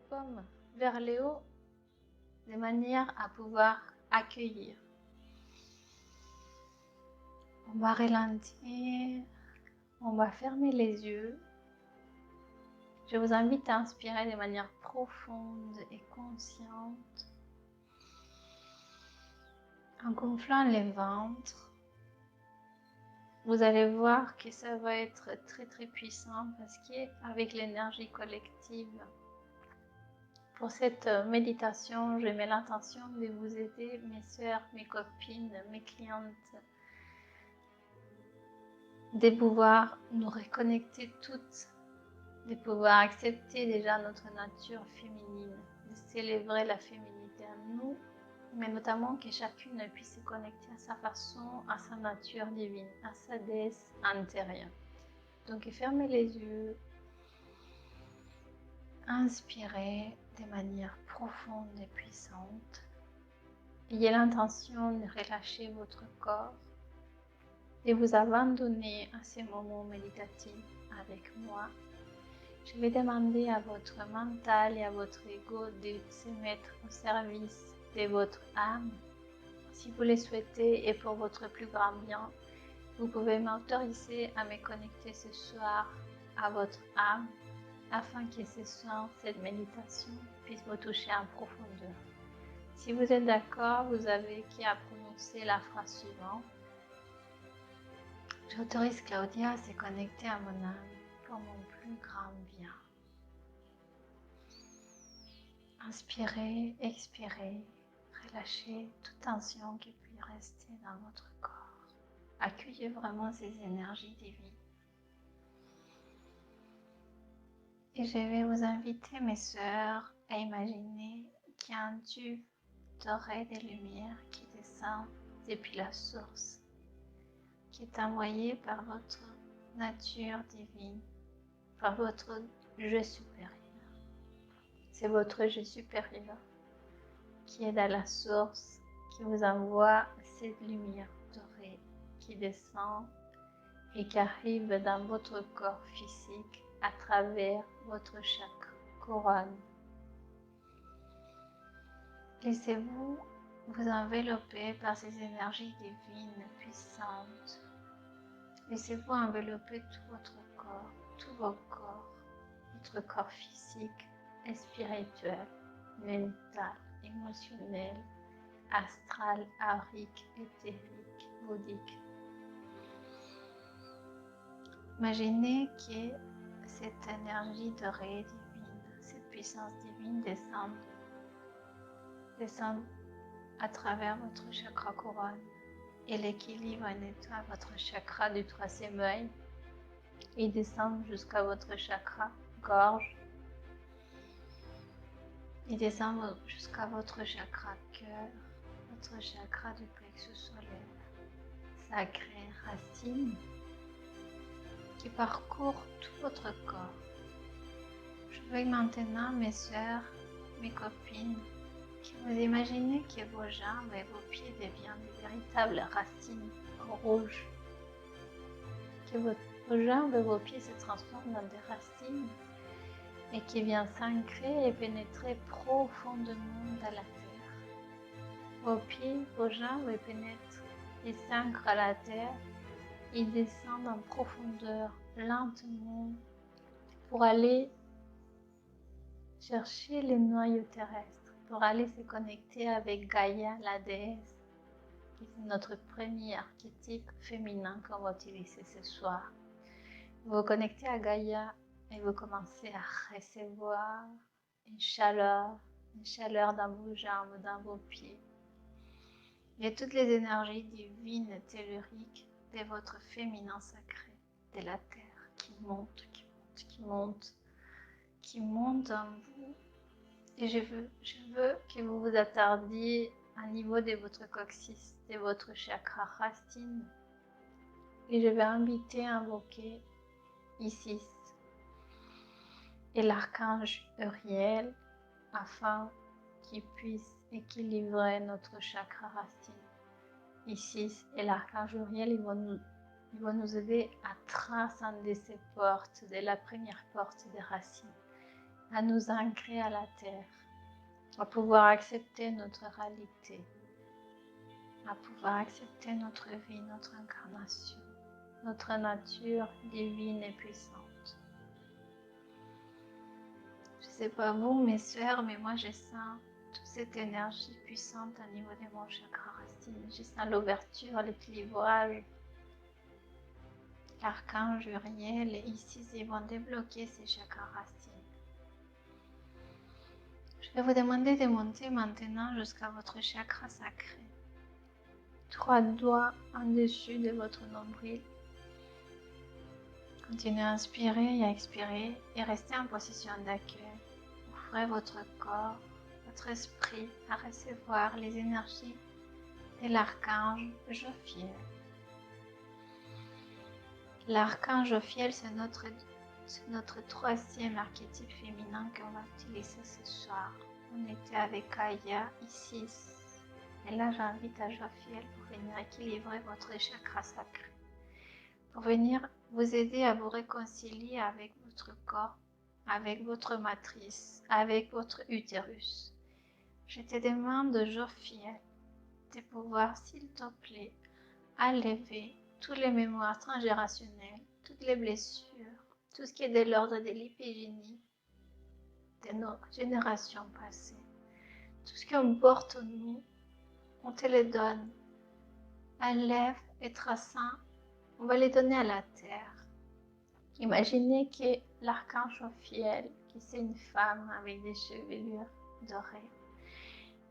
paume vers le haut de manière à pouvoir accueillir. On va ralentir, on va fermer les yeux. Je vous invite à inspirer de manière profonde et consciente en gonflant le ventre. Vous allez voir que ça va être très puissant parce qu'avec l'énergie collective, pour cette méditation, je mets l'intention de vous aider, mes sœurs, mes copines, mes clientes, de pouvoir nous reconnecter toutes, de pouvoir accepter déjà notre nature féminine, de célébrer la féminité en nous, mais notamment que chacune puisse se connecter à sa façon, à sa nature divine, à sa déesse intérieure. Donc fermez les yeux, inspirez de manière profonde et puissante. Ayez l'intention de relâcher votre corps, de vous abandonner à ces moments méditatifs avec moi. Je vais demander à votre mental et à votre ego de se mettre au service de votre âme. Si vous le souhaitez et pour votre plus grand bien, vous pouvez m'autoriser à me connecter ce soir à votre âme afin que ce soir, cette méditation puisse vous toucher en profondeur. Si vous êtes d'accord, vous avez qu'à prononcer la phrase suivante. J'autorise Claudia à se connecter à mon âme pour mon plus grand bien. Inspirez, expirez, relâchez toute tension qui peut rester dans votre corps. Accueillez vraiment ces énergies divines. Et je vais vous inviter, mes sœurs, à imaginer qu'il y a un tube doré de lumière qui descend depuis la source, qui est envoyé par votre nature divine, par votre je supérieur. C'est votre je supérieur qui est dans la source, qui vous envoie cette lumière dorée qui descend et qui arrive dans votre corps physique à travers votre chakra couronne. Laissez-vous vous envelopper par ces énergies divines puissantes. Laissez-vous envelopper tout votre corps, tous vos corps, votre corps physique et spirituel, mental, émotionnel, astral, aurique, éthérique, bouddhique. Imaginez que cette énergie dorée divine, cette puissance divine descend à travers votre chakra couronne et l'équilibre nettoie votre chakra du troisième œil et descend jusqu'à votre chakra gorge. Il descend jusqu'à votre chakra cœur, votre chakra du plexus solaire, sacré racine qui parcourt tout votre corps. Je veux maintenant, mes sœurs, mes copines, que vous imaginez que vos jambes et vos pieds deviennent de véritables racines rouges, que vos jambes et vos pieds se transforment dans des racines et qui viennent s'ancrer et pénétrer profondément dans la terre. Vos pieds, vos jambes pénètrent et s'ancrent à la terre. Ils descendent en profondeur lentement pour aller chercher les noyaux terrestres, pour aller se connecter avec Gaïa, la déesse, qui est notre premier archétype féminin qu'on va utiliser ce soir. Vous vous connectez à Gaïa et vous commencez à recevoir une chaleur dans vos jambes, dans vos pieds. Et toutes les énergies divines telluriques de votre féminin sacré, de la terre, qui monte en vous. Et je veux que vous vous attardiez au niveau de votre coccyx, de votre chakra racine. Et je vais inviter à invoquer Isis et l'archange Uriel afin qu'il puisse équilibrer notre chakra racine. Isis et l'archange Uriel, ils vont nous aider à transcender ces portes, de la première porte des racines à nous ancrer à la terre, à pouvoir accepter notre réalité, à pouvoir accepter notre vie, notre incarnation, notre nature divine et puissante. Je ne sais pas vous, mes sœurs, mais moi je sens toute cette énergie puissante au niveau de mon chakra racine. Je sens l'ouverture, l'équilibrage. L'archange Uriel et Isis, ils vont débloquer ces chakras racines. Je vais vous demander de monter maintenant jusqu'à votre chakra sacré. 3 doigts en dessus de votre nombril. Continuez à inspirer et à expirer et restez en position d'accueil. Ouvrez votre corps, votre esprit à recevoir les énergies de l'archange Jophiel. L'archange Jophiel, c'est notre troisième archétype féminin qu'on va utiliser ce soir. On était avec Gaïa, Isis. Et là, j'invite à Jophiel pour venir équilibrer votre chakra sacré. Pour venir vous aider à vous réconcilier avec votre corps, avec votre matrice, avec votre utérus. Je te demande, Jophiel, de pouvoir, s'il te plaît, enlever toutes les mémoires transgénérationnelles, toutes les blessures, tout ce qui est de l'ordre de l'hypogénie de nos générations passées. Tout ce qu'on porte en nous, on te les donne. Enlève et traçant, on va les donner à la terre. Imaginez que l'archange Jophiel, qui c'est une femme avec des chevelures dorées,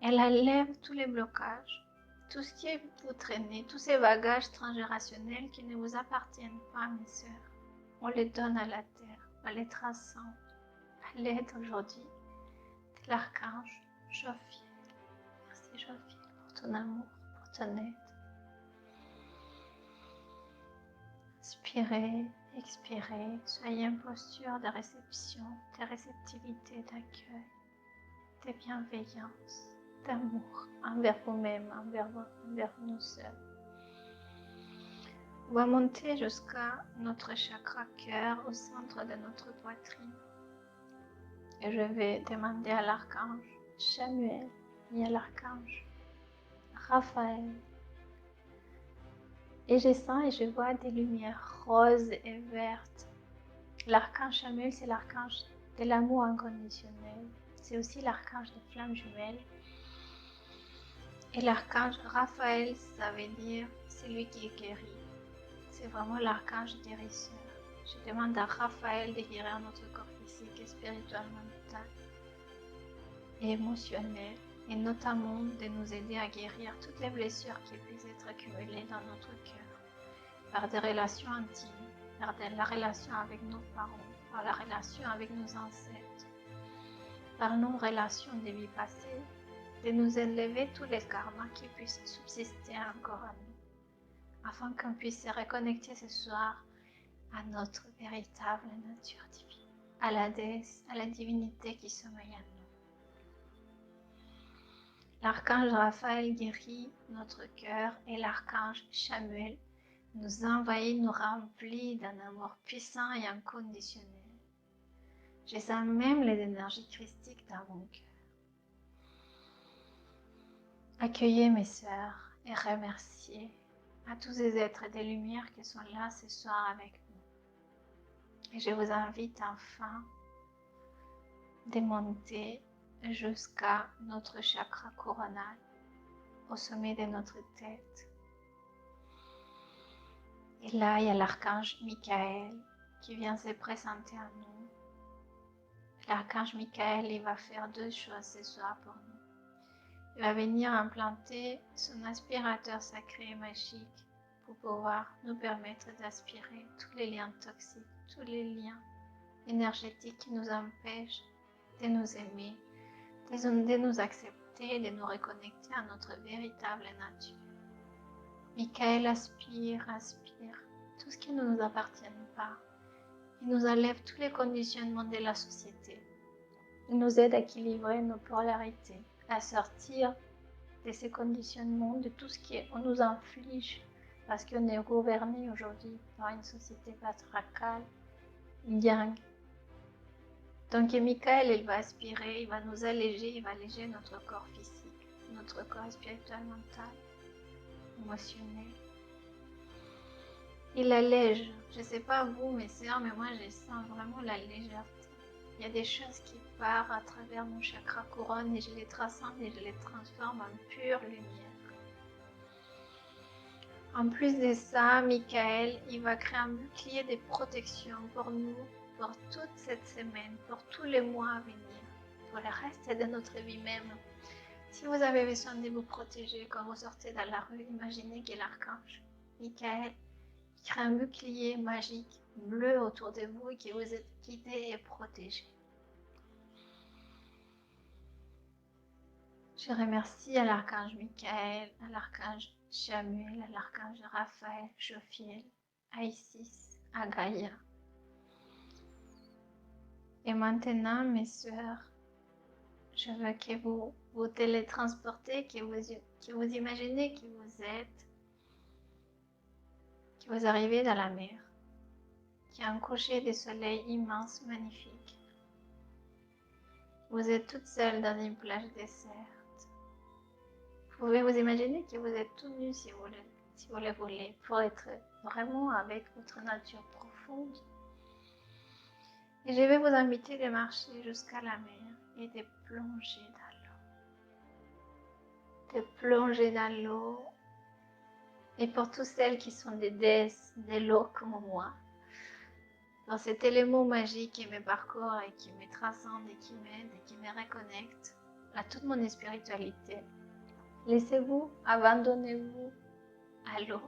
elle enlève tous les blocages, tout ce qui vous traînez, tous ces bagages transgénérationnels qui ne vous appartiennent pas, mes sœurs. On les donne à la terre, en les traçant à l'aide aujourd'hui de l'archange Jophiel. Merci Jophiel pour ton amour, pour ton aide. Inspirez, expirez, soyez en posture de réception, de réceptivité, d'accueil, de bienveillance, d'amour envers vous-même, envers nous seuls. On va monter jusqu'à notre chakra cœur au centre de notre poitrine. Et je vais demander à l'archange Chamuel et à l'archange Raphaël. Et je sens et je vois des lumières roses et vertes. L'archange Chamuel, c'est l'archange de l'amour inconditionnel. C'est aussi l'archange des flammes jumelles. Et l'archange Raphaël, ça veut dire celui qui guérit. C'est vraiment l'archange guérisseur. Je demande à Raphaël de guérir notre corps physique, spirituel, mental et émotionnel, et notamment de nous aider à guérir toutes les blessures qui puissent être accumulées dans notre cœur, par des relations intimes, par la relation avec nos parents, par la relation avec nos ancêtres, par nos relations de vie passée, de nous enlever tous les karmas qui puissent subsister encore à nous, afin qu'on puisse se reconnecter ce soir à notre véritable nature divine, à la déesse, à la divinité qui sommeille en nous. L'archange Raphaël guérit notre cœur et l'archange Chamuel nous envahit, nous remplit d'un amour puissant et inconditionnel. Je sens même les énergies christiques dans mon cœur. Accueillez mes sœurs et remerciez à tous ces êtres des lumières qui sont là ce soir avec nous. Et je vous invite enfin de monter jusqu'à notre chakra coronal, au sommet de notre tête. Et là, il y a l'archange Michael qui vient se présenter à nous. L'archange Michael, il va faire 2 choses ce soir pour nous. Il va venir implanter son aspirateur sacré et magique pour pouvoir nous permettre d'aspirer tous les liens toxiques, tous les liens énergétiques qui nous empêchent de nous aimer, de nous accepter, de nous reconnecter à notre véritable nature. Michael aspire tout ce qui ne nous appartient pas. Il nous enlève tous les conditionnements de la société. Il nous aide à équilibrer nos polarités, à sortir de ces conditionnements, de tout ce qu'on nous inflige, parce qu'on est gouverné aujourd'hui par une société patriarcale, yang. Donc Michael, il va aspirer, il va nous alléger, il va alléger notre corps physique, notre corps spirituel, mental, émotionnel. Il allège. Je ne sais pas vous, mes sœurs, mais moi je sens vraiment la légèreté. Il y a des choses qui partent à travers mon chakra couronne et je les transcende et je les transforme en pure lumière. En plus de ça, Michael, il va créer un bouclier de protection pour nous, pour toute cette semaine, pour tous les mois à venir, pour le reste de notre vie même. Si vous avez besoin de vous protéger quand vous sortez dans la rue, imaginez que l'archange Michael crée un bouclier magique bleu autour de vous et que vous êtes guidé et protégé. Je remercie à l'archange Michael, à l'archange Samuel, à l'archange Raphaël, Jophiel, à Isis, à Gaïa. Et maintenant, mes sœurs, je veux que vous vous télétransportez, que vous imaginez que vous êtes, que vous arrivez dans la mer, qu'il y a un coucher de soleil immense, magnifique. Vous êtes toute seule dans une plage déserte. Vous pouvez vous imaginer que vous êtes tout nu si vous le voulez, pour être vraiment avec votre nature profonde. Et je vais vous inviter de marcher jusqu'à la mer et de plonger dans l'eau. De plonger dans l'eau. Et pour toutes celles qui sont des déesses de l'eau comme moi, dans cet élément magique qui me parcourt et qui me transcende et qui m'aide et qui me reconnecte à toute mon spiritualité, laissez-vous, abandonnez-vous à l'eau.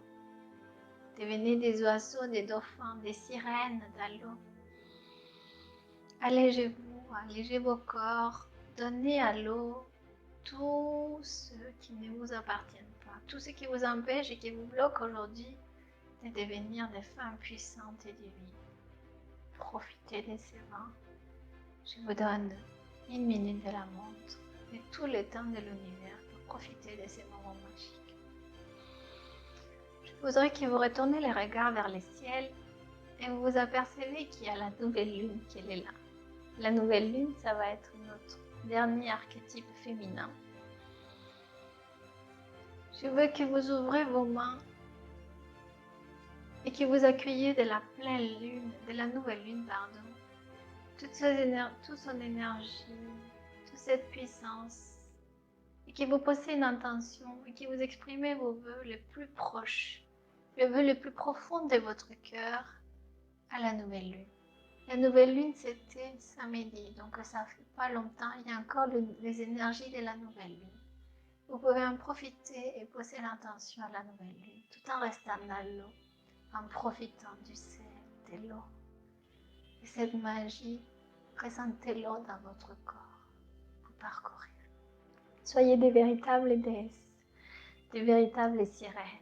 Devenez des oiseaux, des dauphins, des sirènes dans l'eau. Allégez-vous, allégez vos corps, donnez à l'eau tout ce qui ne vous appartient pas, tout ce qui vous empêche et qui vous bloque aujourd'hui de devenir des femmes puissantes et divines. Profitez de ces vents. Je vous donne 1 minute de la montre et tout le temps de l'univers pour profiter de ces moments magiques. Je voudrais que vous retournez les regards vers le ciel et vous vous apercevez qu'il y a la nouvelle lune qui est là. La nouvelle lune, ça va être notre dernier archétype féminin. Je veux que vous ouvrez vos mains et que vous accueillez de la pleine lune, de la nouvelle lune, pardon, toute son énergie, toute cette puissance, et que vous posez une intention et que vous exprimez vos vœux les plus proches, le vœu le plus profond de votre cœur à la nouvelle lune. La nouvelle lune, c'était samedi, donc ça fait pas longtemps, il y a encore les énergies de la nouvelle lune. Vous pouvez en profiter et poser l'intention à la nouvelle lune, tout en restant dans l'eau, en profitant du ciel, de l'eau. Et cette magie, présentez-le dans votre corps, pour parcourir. Soyez des véritables déesses, des véritables sirènes.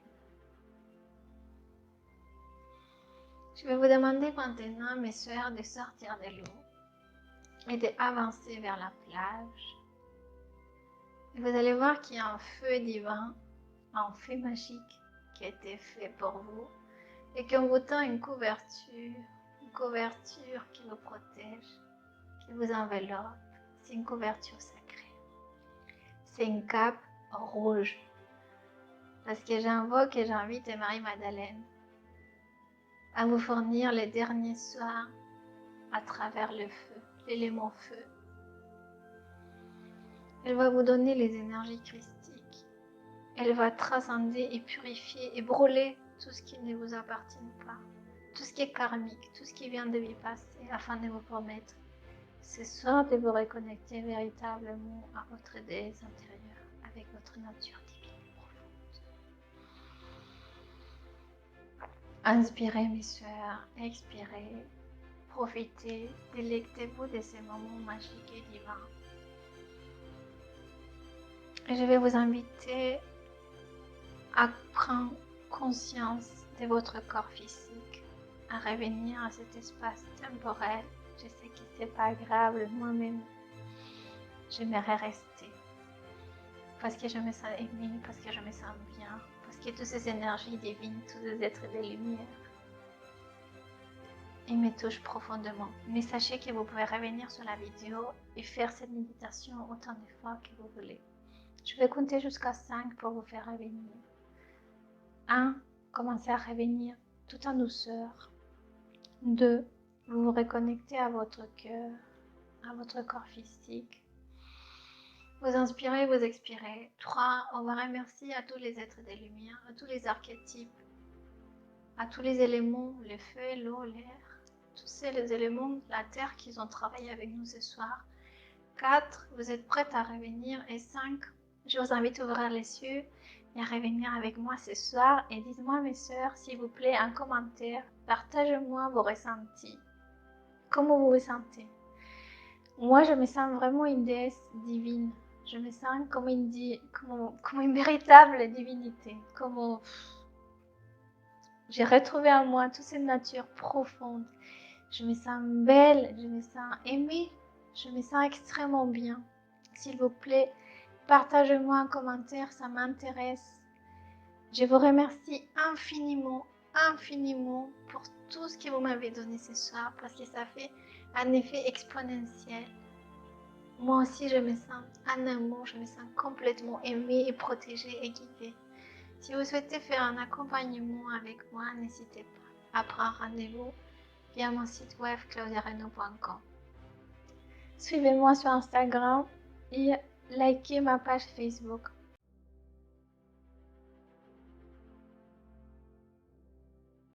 Je vais vous demander maintenant, mes sœurs, de sortir de l'eau et d'avancer vers la plage. Et vous allez voir qu'il y a un feu divin, un feu magique qui a été fait pour vous et qu'on vous tend une couverture qui vous protège, qui vous enveloppe. C'est une couverture sacrée. C'est une cape rouge. Parce que j'invoque et j'invite Marie-Madeleine à vous fournir les derniers soins à travers le feu, l'élément feu. Elle va vous donner les énergies christiques. Elle va transcender et purifier et brûler tout ce qui ne vous appartient pas, tout ce qui est karmique, tout ce qui vient de vie passée, afin de vous permettre ce soir de vous reconnecter véritablement à votre déesse intérieure, avec votre nature divine profonde. Inspirez mes soeurs, expirez, profitez, délectez-vous de ces moments magiques et divins. Et je vais vous inviter à prendre conscience de votre corps physique, à revenir à cet espace temporel. Je sais que c'est pas agréable, moi-même, j'aimerais rester. Parce que je me sens aimée, parce que je me sens bien, parce que toutes ces énergies divines, tous ces êtres de lumière il me touche profondément. Mais sachez que vous pouvez revenir sur la vidéo et faire cette méditation autant de fois que vous voulez. Je vais compter jusqu'à 5 pour vous faire revenir. 1. Commencez à revenir tout en douceur. 2. Vous vous reconnectez à votre cœur, à votre corps physique. Vous inspirez, vous expirez. 3. On va remercier à tous les êtres des lumières, à tous les archétypes, à tous les éléments, le feu, l'eau, l'air, tous ces éléments, la terre qui ont travaillé avec nous ce soir. 4. Vous êtes prêtes à revenir. Et 5. Je vous invite à ouvrir les yeux et à revenir avec moi ce soir. Et dites-moi, mes sœurs, s'il vous plaît, un commentaire. Partagez-moi vos ressentis. Comment vous vous sentez? Moi, je me sens vraiment une déesse divine. Je me sens comme une véritable divinité. J'ai retrouvé en moi toute cette nature profonde. Je me sens belle, je me sens aimée, je me sens extrêmement bien. S'il vous plaît, partagez-moi un commentaire, ça m'intéresse. Je vous remercie infiniment, infiniment pour tout ce que vous m'avez donné ce soir parce que ça fait un effet exponentiel. Moi aussi, je me sens en amour, je me sens complètement aimée et protégée et guidée. Si vous souhaitez faire un accompagnement avec moi, n'hésitez pas à prendre rendez-vous via mon site web claudiareno.com. Suivez-moi sur Instagram et likez ma page Facebook.